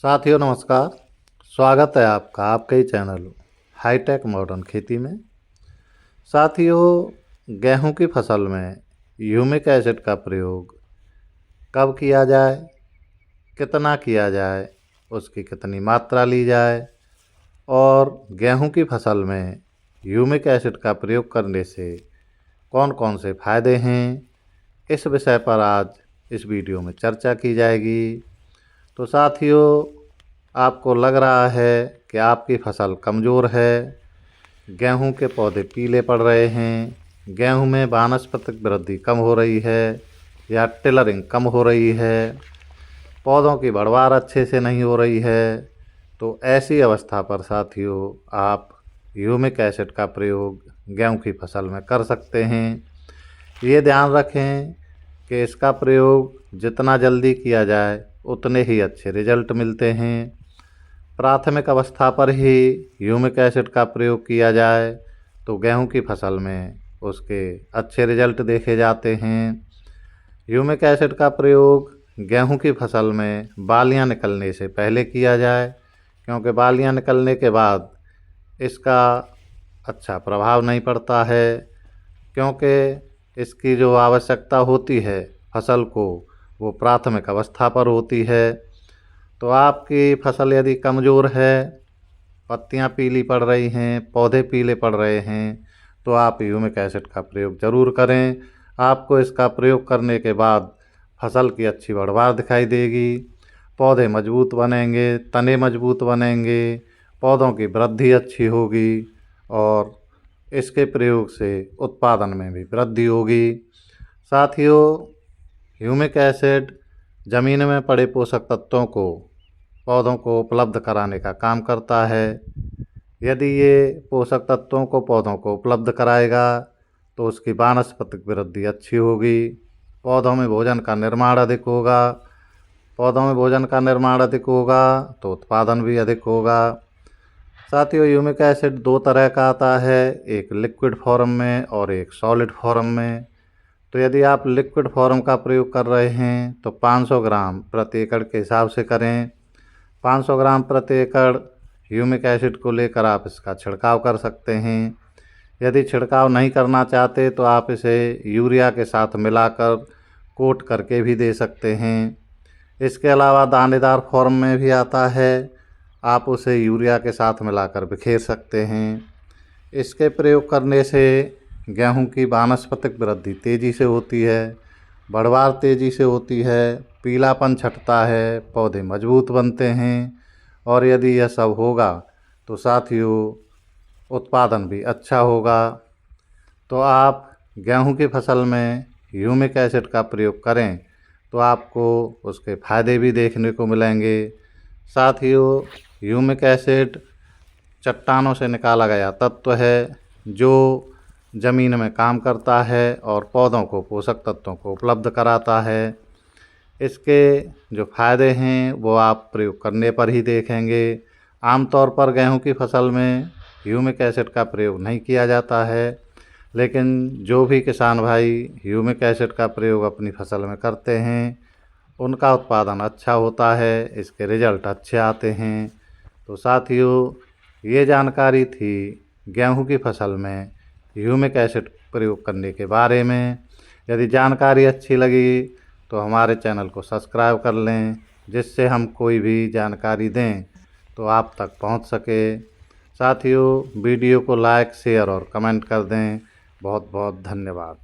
साथियों नमस्कार। स्वागत है आपका आपके ही चैनल हाईटेक मॉडर्न खेती में। साथियों, गेहूं की फसल में ह्यूमिक एसिड का प्रयोग कब किया जाए, कितना किया जाए, उसकी कितनी मात्रा ली जाए और गेहूं की फसल में ह्यूमिक एसिड का प्रयोग करने से कौन कौन से फ़ायदे हैं, इस विषय पर आज इस वीडियो में चर्चा की जाएगी। तो साथियों, आपको लग रहा है कि आपकी फसल कमज़ोर है, गेहूं के पौधे पीले पड़ रहे हैं, गेहूं में वानस्पतिक वृद्धि कम हो रही है या टिलरिंग कम हो रही है, पौधों की बढ़वार अच्छे से नहीं हो रही है, तो ऐसी अवस्था पर साथियों आप ह्यूमिक एसिड का प्रयोग गेहूं की फसल में कर सकते हैं। ये ध्यान रखें कि इसका प्रयोग जितना जल्दी किया जाए उतने ही अच्छे रिजल्ट मिलते हैं। प्राथमिक अवस्था पर ही ह्यूमिक एसिड का प्रयोग किया जाए तो गेहूं की फसल में उसके अच्छे रिजल्ट देखे जाते हैं। ह्यूमिक एसिड का प्रयोग गेहूं की फसल में बालियां निकलने से पहले किया जाए, क्योंकि बालियां निकलने के बाद इसका अच्छा प्रभाव नहीं पड़ता है, क्योंकि इसकी जो आवश्यकता होती है फसल को वो प्राथमिक अवस्था पर होती है। तो आपकी फसल यदि कमज़ोर है, पत्तियां पीली पड़ रही हैं, पौधे पीले पड़ रहे हैं, तो आप ह्यूमिक एसिड का प्रयोग ज़रूर करें। आपको इसका प्रयोग करने के बाद फसल की अच्छी बढ़वार दिखाई देगी, पौधे मजबूत बनेंगे, तने मजबूत बनेंगे, पौधों की वृद्धि अच्छी होगी और इसके प्रयोग से उत्पादन में भी वृद्धि होगी। साथियों, ह्यूमिक एसिड ज़मीन में पड़े पोषक तत्वों को पौधों को उपलब्ध कराने का काम करता है। यदि ये पोषक तत्वों को पौधों को उपलब्ध कराएगा तो उसकी वानस्पतिक वृद्धि अच्छी होगी, पौधों में भोजन का निर्माण अधिक होगा, पौधों में भोजन का निर्माण अधिक होगा तो उत्पादन भी अधिक होगा। साथियों, ह्यूमिक एसिड दो तरह का आता है, एक लिक्विड फॉर्म में और एक सॉलिड फॉर्म में। तो यदि आप लिक्विड फॉर्म का प्रयोग कर रहे हैं तो 500 ग्राम प्रति एकड़ के हिसाब से करें। 500 ग्राम प्रति एकड़ ह्यूमिक एसिड को लेकर आप इसका छिड़काव कर सकते हैं। यदि छिड़काव नहीं करना चाहते तो आप इसे यूरिया के साथ मिलाकर कोट करके भी दे सकते हैं। इसके अलावा दानेदार फॉर्म में भी आता है, आप उसे यूरिया के साथ मिलाकर बिखेर सकते हैं। इसके प्रयोग करने से गेहूं की वानस्पतिक वृद्धि तेज़ी से होती है, बढ़वार तेज़ी से होती है, पीलापन छँटता है, पौधे मजबूत बनते हैं और यदि यह सब होगा तो साथियों उत्पादन भी अच्छा होगा। तो आप गेहूं की फसल में ह्यूमिक एसिड का प्रयोग करें तो आपको उसके फ़ायदे भी देखने को मिलेंगे। साथियों, ह्यूमिक एसिड चट्टानों से निकाला गया तत्व है जो ज़मीन में काम करता है और पौधों को पोषक तत्वों को उपलब्ध कराता है। इसके जो फ़ायदे हैं वो आप प्रयोग करने पर ही देखेंगे। आमतौर पर गेहूं की फसल में ह्यूमिक एसिड का प्रयोग नहीं किया जाता है, लेकिन जो भी किसान भाई ह्यूमिक एसिड का प्रयोग अपनी फसल में करते हैं उनका उत्पादन अच्छा होता है, इसके रिजल्ट अच्छे आते हैं। तो साथियों, ये जानकारी थी गेहूं की फसल में ह्यूमिक एसिड प्रयोग करने के बारे में। यदि जानकारी अच्छी लगी तो हमारे चैनल को सब्सक्राइब कर लें, जिससे हम कोई भी जानकारी दें तो आप तक पहुंच सके। साथियों, वीडियो को लाइक, शेयर और कमेंट कर दें। बहुत बहुत धन्यवाद।